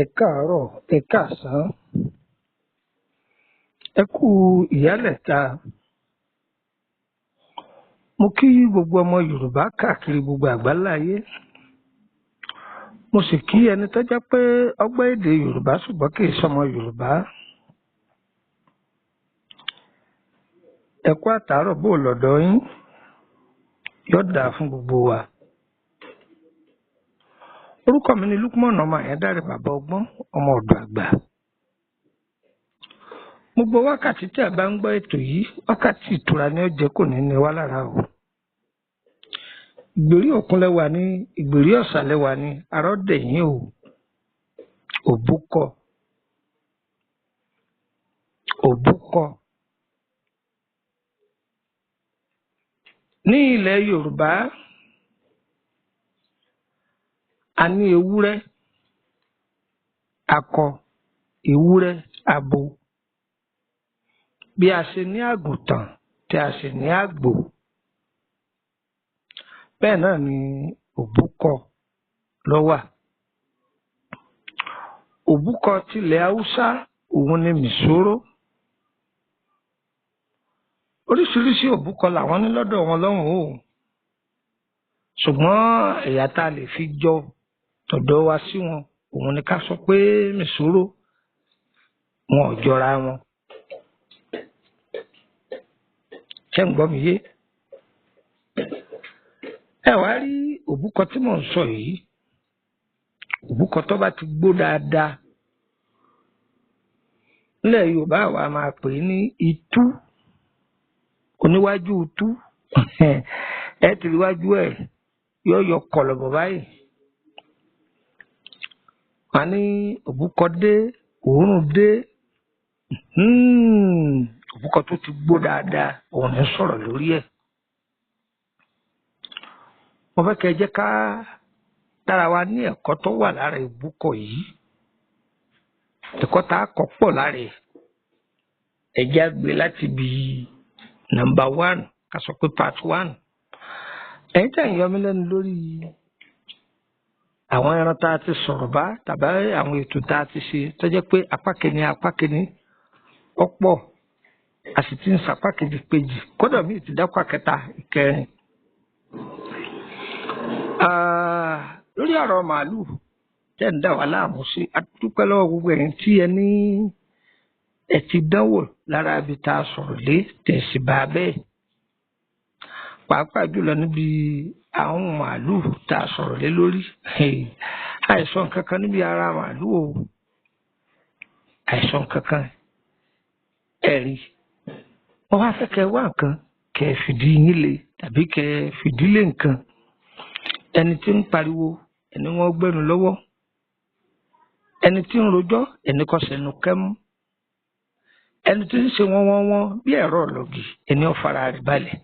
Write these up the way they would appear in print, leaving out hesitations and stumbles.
Ẹ káàárọ̀, ẹ káàsán, ẹ kú ìyálẹ̀ta. Mo kí gbogbo ọmọ Yorùbá káàkiri gbogbo àgbáláyé. Mo sì kí ẹni tó jẹ́ pé ó gbọ́ èdè Yorùbá ṣùgbọ́n kì í ṣọmọ Yorùbá. Ẹ kú àtàárọ̀ bó lọ́dọ̀ yín, yóò dáa fún gbogbo wa. Orúkọ mi ni Lukman ọmọ Àyándáré bàbá ọgbọ́n ọmọ ọ̀dọ̀ àgbà. Gbogbo wákàtí tí a bá ń gbọ́ ètò yìí, wákàtí ìtura ni ó jẹ́ kò ní ní wá lára o. Ìgbèrí òkun lẹ́wà ní, ìgbèrí ọ̀sà lẹ́wà ní, arọ́dẹ̀yìn o, òbúkọ. Ní ilẹ̀ Yorùbá, a ní ewúrẹ́ akọ, ewúrẹ́ abo. Bí a ṣe ní àgùntàn tí a sì ní àgbò, bẹ́ẹ̀ náà ni òbúkọ ló wà. Òbúkọ tilẹ̀ Haúsá òun ni mìsóró. Oríṣiríṣi òbúkọ làwọn ní lọ́dọ̀ wọn lọ́hùn o. Ṣùgbọ́n ẹ̀yà tá a lè fi jọ tọ̀dọ̀ wa sí wọn, òun ni ká sọ pé mìsóró, wọn ò jọra wọn. Ṣé ń gbọ́ mi yé? Ẹ wá rí òbúkọ tí mò ń sọ yìí, òbúkọ tó bá ti gbó dáadáa. Nílẹ̀ Yorùbá wa máa pè é ní itú, oníwájú itú. Ẹ ti rí iwájú ẹ̀ yóò yọ kọ̀lọ̀bọ̀ báyìí. Wọ́n ní òbúkọ dé, òórùn dé. Òbúkọ tó ti gbó dáadáa, òun ní sọ̀rọ̀ lórí ẹ̀. Mo fẹ́ kẹ́ ẹ jẹ́ ká dára wa ní ẹ̀kọ́ tó wà lára òbúkọ yìí. Ẹ̀kọ́ tá a kọ́ pọ̀ lára ẹ̀. Ẹ jẹ́ á gbé láti bí number 1, ká sọ pé part 1. Ẹ̀yin tí à ń yọ mí lẹ́nu lórí àwọn ẹran tá a ti sọ̀rọ̀ bá tàbí àwọn ètò tá a ti ṣe tó jẹ́ pé apá kìíní ọ̀pọ̀, a sì ti ń sapá kejì, kódà míì ti dápá kẹta, ìkẹrin. Lórí ọ̀rọ̀ màálù tẹ́ ń dà wá láàmú sí, a dúpẹ́ lọ́wọ́ gbogbo ẹ̀yin tí ẹ ti dánwò lára ibi tá a sọ̀rọ̀ lé tẹ̀sí bá bẹ́ẹ̀. Pàápàá jùlọ níbi àwọn màálù tá a sọ̀rọ̀ lé lórí. Àìsàn kankan níbi ara màálù o, àìsàn kankan ẹ̀rí. Wọ́n wá fẹ́ kẹ́ wá nǹkan kẹ́ fìdí yín lé tàbí kẹ́ fìdí lé nǹkan. Ẹni tí ń pariwo, ẹni wọ́n gbẹ́nu lọ́wọ́. Ẹni tí ń rojọ́, ẹni kò sẹ́nu kẹ́mú. Ẹni tí ń ṣe wọ́n bí ẹ̀rọ ọ̀lọ́gì, ẹni ó fara rẹ̀ balẹ̀.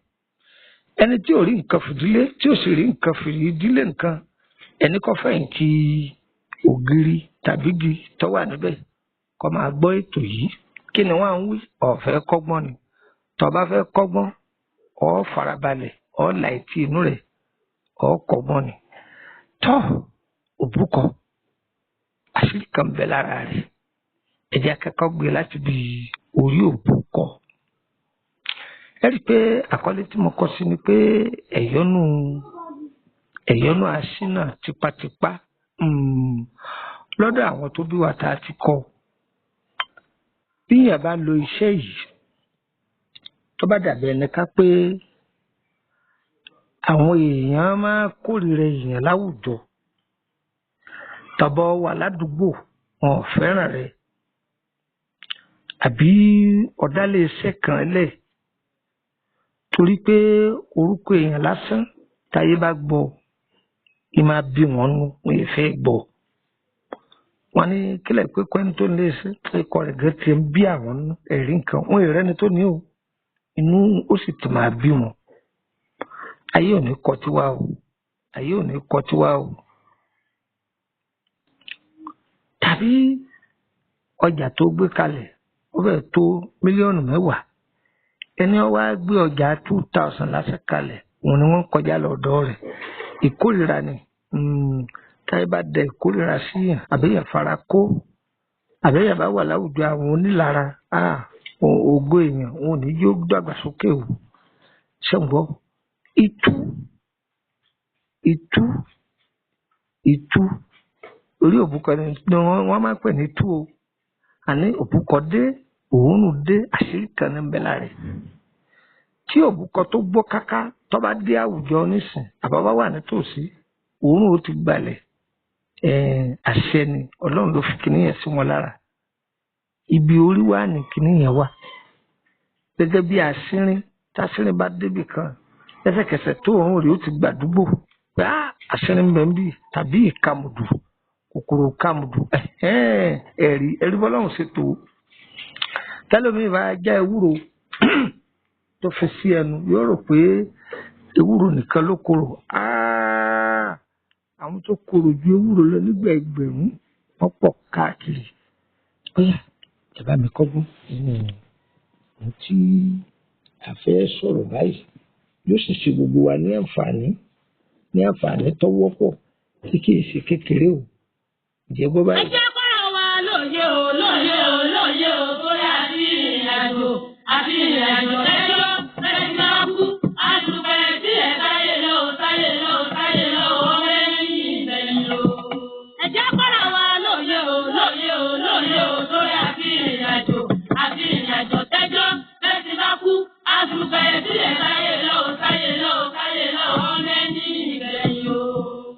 Ẹni tí ò rí nǹkan fìdílé, tí ò sì rí nǹkan fìdílé nǹkan, ẹni kò fẹ̀yìntì ògiri tàbí igi tó wà níbẹ̀ kó máa gbọ́ ètò yìí. Kí ni wọ́n ń wí? Ọ̀fẹ́ kọ́gbọ́n ni. Tó bá fẹ́ kọ́gbọ́n, ó farabalẹ̀, ó la etí inú rẹ̀, ó kọ́gbọ́n ni. Tọ́ òbúkọ, àṣírí kan bẹ lára rẹ̀. Ẹ jẹ́ akẹ́kọ̀ọ́ gbé láti bí orí òbúkọ. ẹ rí i pé àkọlé tí mo kọ sí ni pé ẹ̀yọ́nú aṣínà tipátipá lọ́dọ̀ àwọn tó bí wa tá a ti kọ́ bí èèyàn bá lo iṣẹ́ yìí tó bá dàbí ẹni ká pé àwọn èèyàn máa kórìíra èèyàn láwùjọ tàbọ̀ wà ládùúgbò wọn ò fẹ́ràn rẹ̀ àbí ọ̀dálẹ̀ iṣẹ́ kan lẹ̀ torí pé orúkọ èèyàn lásán táyé bá gbọ́ ì máa bí wọn nú wọn yẹ fẹ́ gbọ́ wọn ní kílẹ̀ pé kọ́ni tó lè ṣe ikọ̀ rẹ̀ gẹ́gẹ́ ti ń bí àwọn ẹ̀rí nǹkan wọn ì rẹ́ni tó ní o inú ó sì ti máa bí wọn ayé ò ní kọ́ tiwa o ayé ò ní kọ́ tiwa o tàbí ọjà tó gbé kalẹ̀ ó fẹ́ tó mílíọ̀nù 10 ẹni ó wá gbé ọjà 2000 lásán kalẹ̀ òun ni wọ́n kọjá lọ́dọ̀ rẹ̀ ìkórìíra ni táyé bá dẹ ìkórìíra sí yàn àbẹ́yàn fara kó àbẹ́yàn bá wà láwùjọ àwọn onílara ògo èèyàn òun ní yóò dàgbàsókè o ṣẹ́ǹgbọ́ ìtú orí òbúkọ ni wọ́n máa ń pè ní tú o àní òbúkọ dé òórùn dé àṣírí kan ní bẹ́lá rẹ̀ tí òbúkọ tó gbó káká tó bá dé àwùjọ nísìn àbábá wà nítòsí òórùn ó ti gbalẹ̀ àṣẹ ni ọlọ́run ló fi kíní yẹn sí wọn lára ibi orí wà ní kíní yẹn wà gẹ́gẹ́ bí àṣírín táṣírín bá débì kan lẹ́sẹ̀kẹsẹ̀ tó òórùn rẹ̀ ó ti gbàdúgbò pé àṣírín bẹ́ẹ̀ ń bì tàbí ìkàmùdù kòkòrò kàmùdù ẹ̀rí bọ́lọ́run ṣètò tẹ́lómi bá já ewúro tó fi sí ẹnu yóò rò pé ewúro nìkan ló korò àwọn tó korò ju ewúro lọ nígbà ẹgbẹ̀rún wọ́n pọ̀ káàkiri bóyá ìjọba mi kọ́gbọ́n ohun tí a fẹ́ sọ̀rọ̀ báyìí yóò sì ṣe gbogbo wa ní àǹfààní tó wọ́pọ̀ tí kì í ṣe kékeré o ìjẹ́ gbọ́ báyìí. ẹ jẹ́ kọ́ra wa lóye o bóyá àti ìrìnàjò lẹ́jọ́ lẹ́yìn náà kú àtúbẹ̀ tí ẹ̀ táyé lọ ọ̀rẹ́ yìí ìbẹ̀yìn lọ. ẹ jẹ́ kọ́ra wa lóye o bóyá àti ìrìnàjò lẹ́jọ́ lẹ́yìn náà kú àtúbẹ̀ tí ẹ̀ táyé lọ ọ̀rẹ́ yìí ìbẹ̀yìn lọ.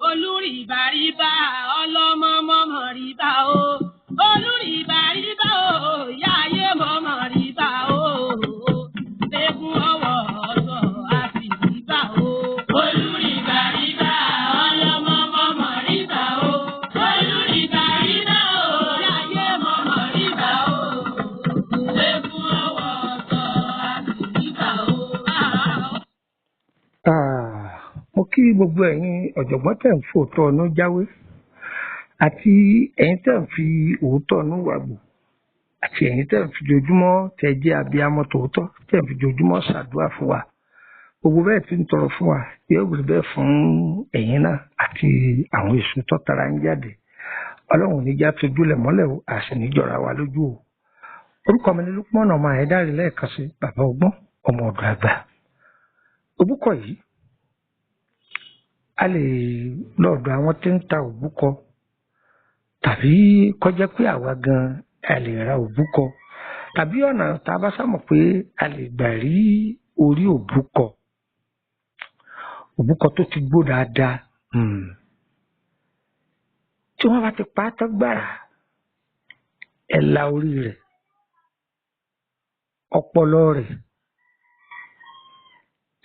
olùrìbàrìbà ọlọ́mọmọmọ rìbà o olùrìbàrìbà o yáyé mọmọ rìbà o egun ọwọ́ ọ̀sọ̀ àti rìbà o. olùrìbàrìbà ọlọ́mọmọmọ rìbà o olùrìbàrìbà o yáyé mọmọ rìbà o egun ọwọ́ ọ̀sọ̀ àti rìbà o. mo kí gbogbo ẹ̀yin ọ̀jọ̀gbọ́n tẹ̀ ń fòótọ́ ọ̀nà jáwé àti ẹ̀yin tẹ̀ ń fi òótọ́ ọ̀nà wàgbò àti ẹ̀yin tẹ̀ ń fi jojúmọ́ tẹ̀ jẹ́ abiyamọ tòótọ́ tẹ̀ ń fi jojúmọ́ ṣàdúrà fún wa gbogbo bẹ́ẹ̀ tí ń tọrọ fún wa yóò gbé bẹ́ẹ̀ fún ẹ̀yin náà àti àwọn èso tó tara ń jáde ọlọ́run níjà tójúlẹ̀ mọ́lẹ̀ o àṣẹ níjọra wa lójú o orúkọ mi ní Lukman ọmọ Ayédáre lẹ́ẹ̀kan sí bàbá ọgbọ́n ọmọ ọ̀dọ̀ àgbà òbúkọ yìí a lè lọ́ọ̀dọ̀ àwọn tí ń ta òbúkọ tàbí kọjá pé àwa gan a lè ra òbúkọ tàbí ọ̀nà tá a bá sámọ̀ pé a lè gbà rí orí òbúkọ tó ti gbó dáadáa tí wọ́n bá ti pa á tán gbàrà ẹ̀ la orí rẹ̀ ọpọlọ rẹ̀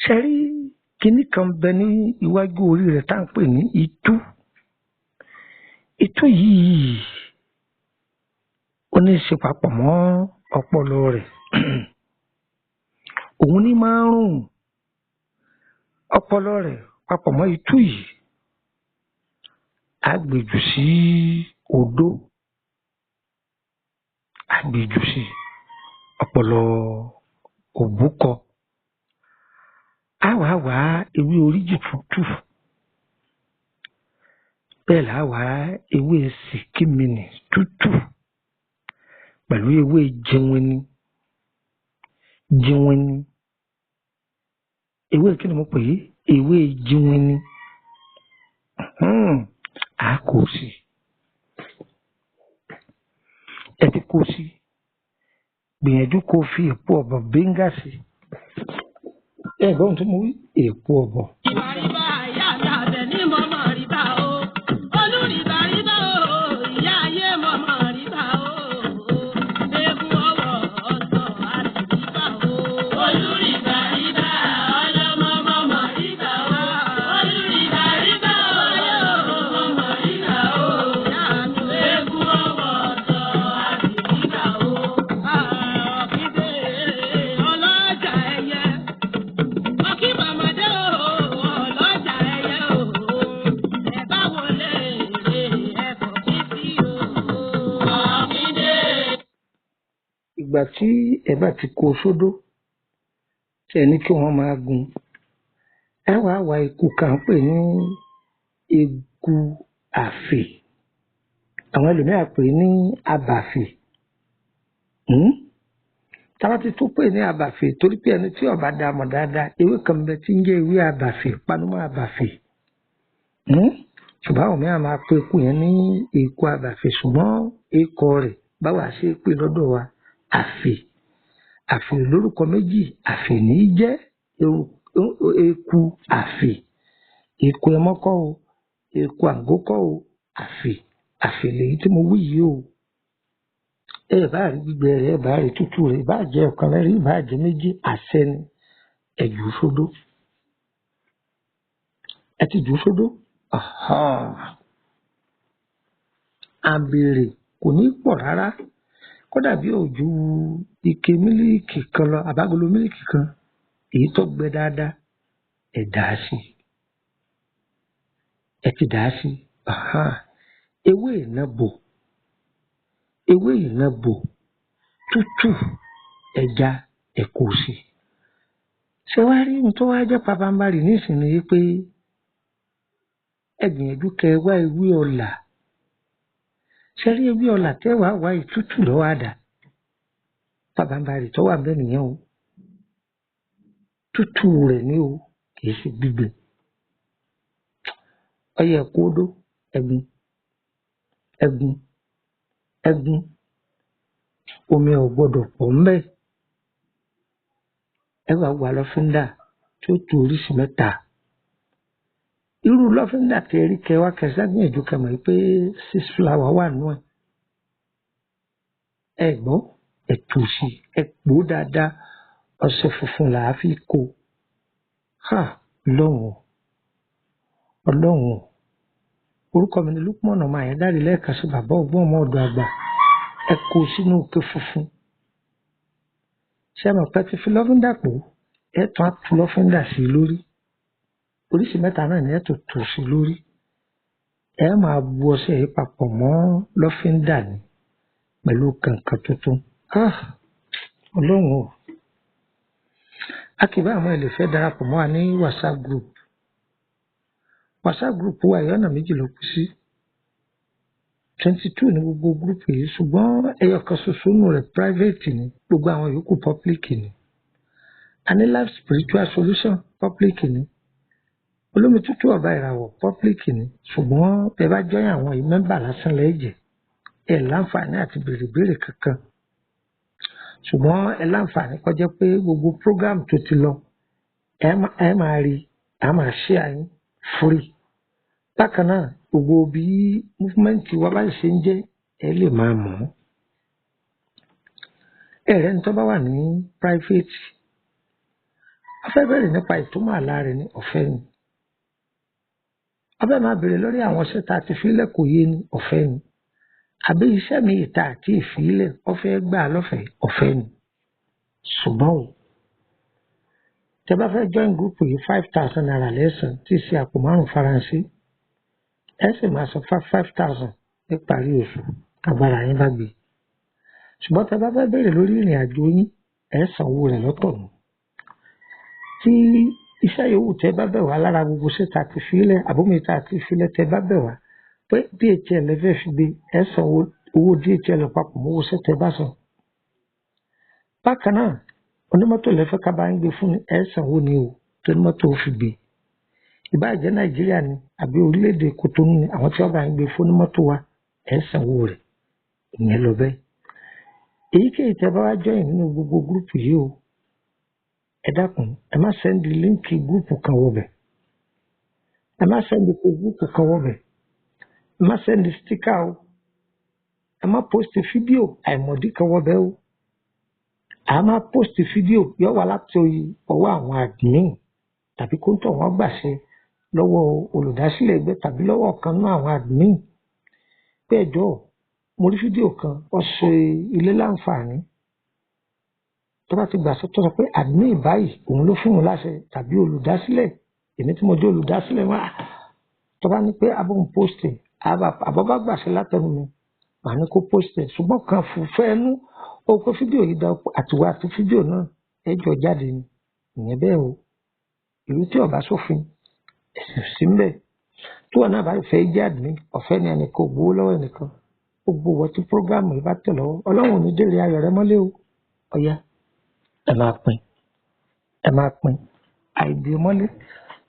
ṣe rí kinní kan bẹ ní iwájú orí rẹ̀ tá à ń pè ní ìtú yìí ó ní í ṣe papọ̀ mọ́ ọpọlọ rẹ̀ òun ní máa ń rùn ọpọlọ rẹ̀ papọ̀ mọ́ ìtú yìí àgbèjù sí odó àgbèjù sí ọpọlọ òbúkọ àwa ewé oríjì tútù bẹ́ẹ̀ làwa ewé sìkímìnì tútù pẹ̀lú ewé jẹwẹni ewé kí ni mo pè é ewé jíwìn ni a kò sí ẹ ti kó sí gbìyànjú kó fi èpo ọ̀bọ̀ bẹ́ńgà sí ẹ gbọ́n tó mo wí èpo ọ̀bọ̀. Ìbàrìbà ìyá àtàbẹ̀ ní mọ̀mọ́ rìbá o. Olùrìbà rìbá o. Ìyá ayé mọ̀mọ́ rìbá o. Eégún ọwọ́ ọ̀sán àti rìbá o. Olùrìbà rìbá ọlọ́mọ mọ̀mọ́ rìbá o. Olùrìbà rìbá ọlọ́mọ rìbá o. Ìyá mi eégún ọwọ́ ọ̀sán àti rìbá o. Ọ̀kídé ọlọ́jà ẹyẹ. Ọkí màmàdé o, ọlọ́jà ẹyẹ o, ẹ bá wọlé ẹ̀fọ́ kí sí o, ọ̀kídé. Ìgbà tí ẹ bá ti kó sódó tí ẹ ní kí wọ́n máa gun ẹ wá wá eku kan pè ní eku àfè àwọn ẹlòmíràn pè ní abàfè táwa ti tún pè ní abàfè torí pé ẹni tí ọba dá mọ̀ dáadáa ewé kan bẹ tí ń jẹ́ ewé abàfè panumọ́ abàfè ṣùgbọ́n àwọn mìíràn máa pe eku yẹn ní eku abàfè ṣùgbọ́n ekọ rẹ̀ báwa ṣe pè lọ́dọ̀ wa àfè àfè lórúkọ méjì àfè ní í jẹ́ eku àfè eku ẹmọ́kọ́ o eku àgókọ́ o àfè lèyí tí mo wí yìí o ẹ bá rí gbígbẹ rẹ ẹ bá rí tútù rẹ ẹ bá jẹ ọ̀kan lẹ́rìí ẹ bá jẹ méjì àṣẹ ni ẹ jù ú sódó ẹ ti jù ú sódó àbèrè kò ní pọ̀ rárá kódà bí òjú ike mílíìkì kan lọ àbágolo mílíìkì kan èyí tó gbẹ dáadáa ẹ dà á sí ẹ ti dà á sí ewé ìnàbò tútù ẹja ẹ kó sí ṣé wàá rí ohun tó wá jẹ́ pabambarì nísìnyí yìí pé ẹ gbìyànjú kẹ wá ewé ọ̀là ṣe rí ewé ọ̀là tẹ́ wàá wá ìtútù lọ́wọ́ àdá pabambarì tó wà bẹ́ẹ̀ nìyẹn o tútù rẹ̀ ní o kìí ṣe gbígbẹ ọyẹ kódó ẹ̀gún omi ò gbọ́dọ̀ pọ̀ ńbẹ̀ ẹ wá wà lọ́fíńdà tí ó tu oríṣi mẹ́ta irú lọ́fíńdà kẹrí kẹwà kẹsàgbìyànjú kẹmọ pé 6 flower wà nù ẹ gbọ́ ẹ tù sí ẹ pò dáadáa ọṣẹ funfun là á fi kó ọlọ́run orúkọ mi ni Lukman ọmọ Àyàndáre lẹ́ẹ̀kan sí bàbá ọgbọ́n ọmọ ọ̀dọ̀ àgbà ẹ kó sínú òkè funfun ṣé ẹ mọ̀ pé ti fi lọ́fíńdà pò ẹ tún á tu lọ́fíńdà sí lórí oríṣi mẹ́ta náà ni ẹ tó tù sí lórí ẹ máa bu ọṣẹ yìí papọ̀ mọ́ lọ́fíńdà ni pẹ̀lú kàǹkàn tuntun ọlọ́run o akíbá àwọn ilé fẹ́ darapọ̀ mọ́ wa ní WhatsApp group wa ìyọ́nà méjì ló kù sí 22 ní gbogbo group yìí ṣùgbọ́n ẹyọ kan ṣoṣo nù rẹ̀ private ni gbogbo àwọn yòókù public ni a ní life spiritual solution public ni olómi tútù ọba ìràwọ̀ public ni ṣùgbọ́n ẹ bá jọyìn àwọn yìí mẹ́mbà lásán lẹ́jẹ̀ ẹ láǹfààní àti béèrè kankan ṣùgbọ́n ẹ láǹfààní kọjá pé gbogbo program tó ti lọ ẹ máa rí a máa ṣe àyín free bákan náà gbogbo bí movement wa bá ṣe ń jẹ́ ẹ lè máa mọ̀ ọ́ ẹ̀rẹ́ ní tó bá wà ní private wọ́n fẹ́ bẹ̀rẹ̀ nípa ìtumọ̀ àlá rẹ̀ ní ọ̀fẹ́ ni wọ́n fẹ́ máa béèrè lórí àwọn iṣẹ́ tá a ti fílẹ̀ kò yé ni ọ̀fẹ́ ni àbí iṣẹ́ mi ìta àti ìfìlẹ̀ wọ́n fẹ́ gbà lọ́fẹ̀ẹ́ ọ̀fẹ́ ni ṣùgbọ́n o tẹ́ bá fẹ́ join group yìí 5,000 naira lẹ́sàn tí í ṣe àpò márùn faransé ẹ sì máa san 5,000 níparí oṣù agbára yín bá gbé ṣùgbọ́n tẹ́ bá fẹ́ béèrè lórí ìrìn àjò yín ẹ sanwó rẹ̀ lọ́tọ̀ nù tí iṣẹ́ yòówù tẹ́ bá bẹ̀ wá lára gbogbo ṣé ta ti fílẹ̀ àbómi ta ti fílẹ̀ tẹ́ bá bẹ̀ wá pé DHL ẹ fẹ́ fi gbé ẹ sanwó owó DHL papọ̀ mọ́wó ṣé tẹ́ bá san bákan náà onímọ́tò lẹ́fẹ́ ká bá ń gbé fún ẹ sanwó ni o tó ní mọ́tò ó fi gbé ìbáà jẹ́ Nàìjíríà ni àbí orílẹ̀-èdè Kòtónú ni àwọn tí wọ́n bá ń gbé fún ní mọ́tò wa ẹ̀ sanwó rẹ̀ ìyẹn lọ bẹ́ẹ̀. Èyíkéyìí tẹ́ bá wá join nínú gbogbo gúrùpù yìí o ẹ dákun ẹ má sẹ́ndì líǹkì gúrùpù kan wọbẹ̀ ẹ má sẹ́ndì gúrùpù kan wọbẹ̀ ẹ má sẹ́ndì stíkà o ẹ má post fídíò àìmọ̀dí kan wọbẹ̀ o a máa post fídíò yóò wá láti ọwọ́ àwọn admin tàbí kó ń tọ̀ wọ́n gbàṣẹ lọ́wọ́ olùdásílẹ̀ ẹgbẹ́ tàbí lọ́wọ́ ọ̀kan náà àwọn admin pé ẹjọ́ mo rí fídíò kan ó ṣe ilé láǹfààní tó bá ti gbàṣẹ tó sọ pé admin báyìí òun ló fún un láṣẹ tàbí olùdásílẹ̀ èmi tí mo jẹ́ olùdásílẹ̀ wọn tó bá ní pé abóhùn post àbọ̀ bá gbàṣẹ látẹnu mi màá ní kó post ṣùgbọ́n kan fẹ́ ẹnu ó pé fídíò yìí dá àtiwá àti fídíò náà ẹjọ́ jáde ni ìyẹn bẹ́ẹ̀ o ìlú tí ọba sófin ẹ̀sìn sí ń bẹ̀ tí wọn náà bá fẹ́ jáde ní ọ̀fẹ́ ni ẹnìkan ò gbowó lọ́wọ́ ẹnìkan ó gbowó tí prógráàmù yìí bá tẹ̀ lọ́wọ́ ọlọ́run ò ní dèrè ayọ̀ rẹ mọ́lé o ọ̀yá ẹ máa pín àìdè mọ́lé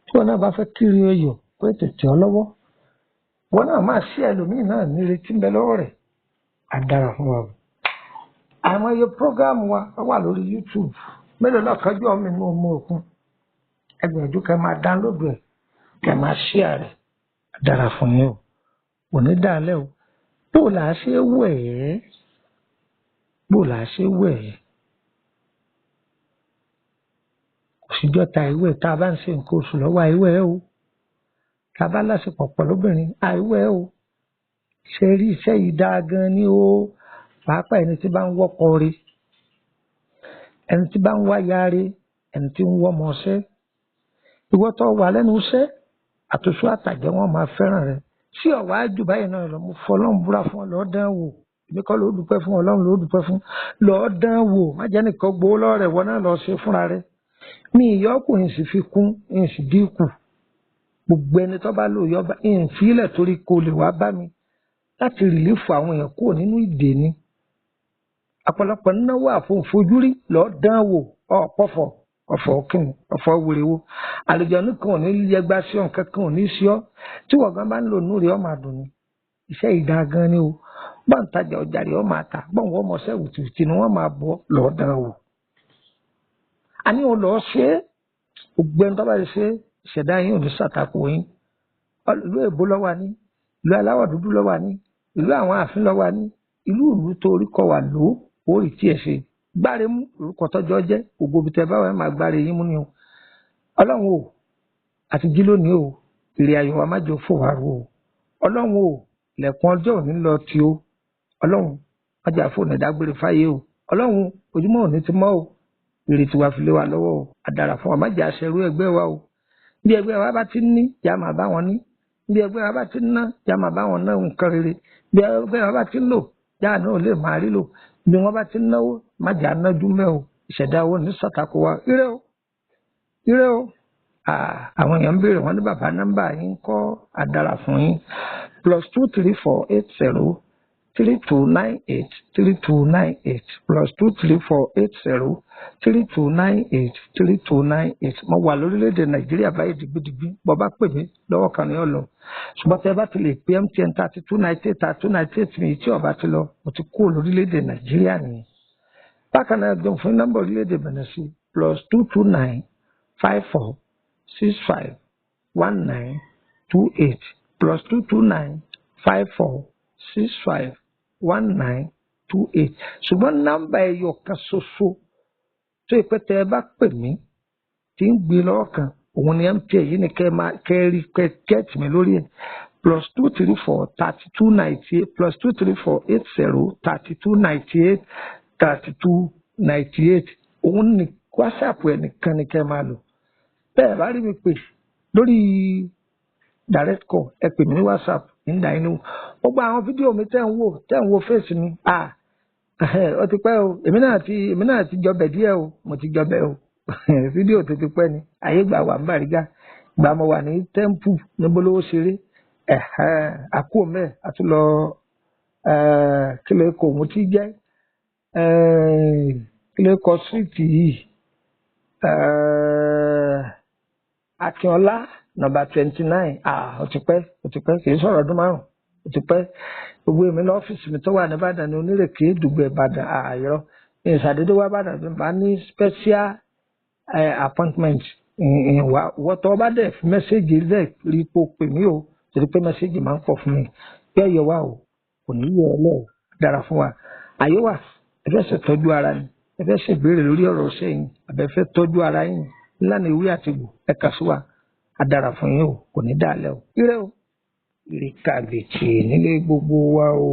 tí wọn náà bá fẹ́ kiri oyè pé tètè ọ lọ́wọ́ wọn náà máa ṣí ẹlòmíì náà ní retí ń bẹ lọ́wọ́ rẹ̀ á dára fún wa o. Àwọn iye prógámù wa wà lórí YouTube mélòó náà kájú ọmọ inú ọmọ òkun ẹgbẹ̀rún kẹ máa dánlódù ẹ̀ kẹ máa ṣíà rẹ̀ dára fún yín o òní dálẹ̀ o bó là á ṣe wẹ̀ ẹ́ òṣìjọ́ ta ìwé tá a bá ń ṣe nǹkan oṣù lọ́wọ́ àìwẹ̀ ẹ́ o tá a bá lásìkò pọ̀ lóbìnrin àìwẹ̀ ẹ́ o ṣe rí iṣẹ́ yìí dáa gan ni o pàápàá ẹni tí bá ń wọ́kọ rí ẹni tí bá ń wáyà rí ẹni tí ń wọ́mọ ṣẹ́ ìwọ tó wà lẹ́nu iṣẹ́ àtúnṣe àtàjẹ́ wọn máa fẹ́ràn rẹ sí ọ̀wá jù báyìí náà lọ mo fọlọ́run búra fún ọ lọ́ọ́ dán wò èmi kọ́ ló dúpẹ́ fún ọlọ́run ló dúpẹ́ fún lọ́ọ́ dán wò má jẹ́ nìkan gbowó lọ́rẹ̀ wọn náà lọ́ọ́ ṣe fúnra rẹ mi ìyọ́kùnrin sì fi kún ìyìn sì dínkù gbogbo ẹni tó bá lò yọba ìyìn fílẹ̀ torí kò lè wá bá mi láti rìlífù àwọn èèyàn kúrò nínú ìdè ni ọ̀pọ̀lọpọ̀ náwó àfojúrí lọ́ọ́ dán wò ọ̀pọ̀fọ̀ ọ̀fọ̀ kìnnì ọ̀fọ̀ wèrèwò àlejò nìkan ò ní yẹgbà sí ọ̀n kankan ò ní sí ọ́ tí wọ́n gan bá ń lò nú rẹ̀ ọ́ máa dùn ní iṣẹ́ ìdá gan ni o bọ́n tajà ọjà rẹ̀ ọ́ máa tà bọ́n wọ́n mọ̀ ṣẹ́ wùtìwùtì ni wọ́n máa bọ́ lọ́ọ́ dán wò. a ní o lọ́ọ́ ṣe é gbogbo ẹni tó bá ṣe ìṣẹ̀dá yín ò ní ṣàtakò yín ìlú èbó ló wà ní ìlú aláwọ̀ dúdú ló wà ní ìlú àwọn ààfin ló wà ní ìlú tó orí kọ wà lò ó rí tí ẹ ṣe gbáre mú orúkọ tọjọ jẹ gbogbo ibi tẹ báwọn ẹ máa gbáre yín mú ni o ọlọ́run o àti jí lónìí o èrè ayọ̀ wa má jẹ́ fò wá ro o ọlọ́run o lẹ̀kùn ọjọ́ òní lọ tí o ọlọ́run má jà fóònù ìdágbére fáyé o ọlọ́run ojúmọ́ òní ti mọ́ o èrè tiwa fi lé wa lọ́wọ́ o àdàrà fún wa má jà aṣẹ́rú ẹgbẹ́ wa o bí ẹgbẹ́ wa bá ti ní yá máa bá wọn ní bí ẹgbẹ́ wa bá ti ná yá máa bá wọn ná nǹkan rere bí ẹgbẹ́ wa bá ti lò yá náà lè máa rí lò bí wọ́n bá ti náwó má jà nájú mẹ́ o ìṣẹ̀dá owó ní sàtakò wa ire o àwọn èèyàn ń béèrè wọn ní bàbá nọ́mbà yín kọ́ àdàrà fún yín +23480 3298 3298 +23480 3298 3298 mo wà lórílẹ̀‐èdè Nàìjíríà báyìí dìgbìdìgbì bọ́ bá pè mí lọ́wọ́ kan ní ọ̀lọ́ ṣùgbọ́n tẹ́ bá ti lè pé MTN 3298 3298 mi tí ọba ti lọ mo ti kúrò lórílẹ̀‐èdè Nàìjíríà nìyẹn bákan náà gbọ́n fún nọ́mbà orílẹ̀‐èdè Benin sí +229 54 65 19 28 +229 54 65 1928 ṣùgbọ́n nọ́mbà ẹyọ kan ṣoṣo tó yẹ pé tẹ́ ẹ bá pè mí tí ń gbé lọ́wọ́ kan òun ni MTN yìí ni kẹ́rí kẹ́ẹ̀tì mi lórí ẹ̀ +234 3298 +234 80 3298 3298 òun ni WhatsApp ẹ̀ nìkan ni kẹ́ máa lò bẹ́ẹ̀ bá rí mi pè lórí direct call ẹ pè mí ní WhatsApp nígbà inú gbogbo àwọn fídíò mi tẹ́ ń wo fèsì mi ó ti pẹ́ o èmi náà ti jọbẹ̀ díẹ̀ o mo ti jọbẹ̀ o fídíò tó ti pẹ́ ni ayé gbà wà ń Bàrígà gbà mo wà ní tẹ́ḿpù ní Bolówó ṣeré àkó mẹ́ẹ̀ àtúlọ kílẹ̀ kò mú tí jẹ́ kílẹ̀ kọ síìtì yìí Akínọlá nọ́mbà 29 ó ti pẹ́ kì í sọ̀rọ̀ ọdún márùn ó ti pẹ́ gbogbo èmi lọ́fíìsì mi tó wà ní Ìbàdàn ní Onírèké Dùgbẹ̀ Ìbàdàn àìrọ́ ní ìsàdédé wá Ìbàdàn bí bá ní special appointment wọ́n tó bá dẹ̀ fi mẹ́sẹ̀gì rẹ̀ rí ipò pè mí o torí pé mẹ́sẹ̀gì máa ń pọ̀ fún mi bí ọ̀yọ́ wa o kò ní yẹ ẹ lẹ́ẹ̀ dára fún wa àyè wà ẹ fẹ́ ṣètọ́jú ara ni ẹ fẹ́ ṣèbéèrè lórí ọ̀rọ̀ ṣẹ́ yín àbẹ fẹ́ tọ́jú ara yín ńlànà ìwé àtìgbò ẹ kà sí wa á dára fún yín o kò ní dàlẹ́ o ire kàbìtì nílé gbogbo wa o.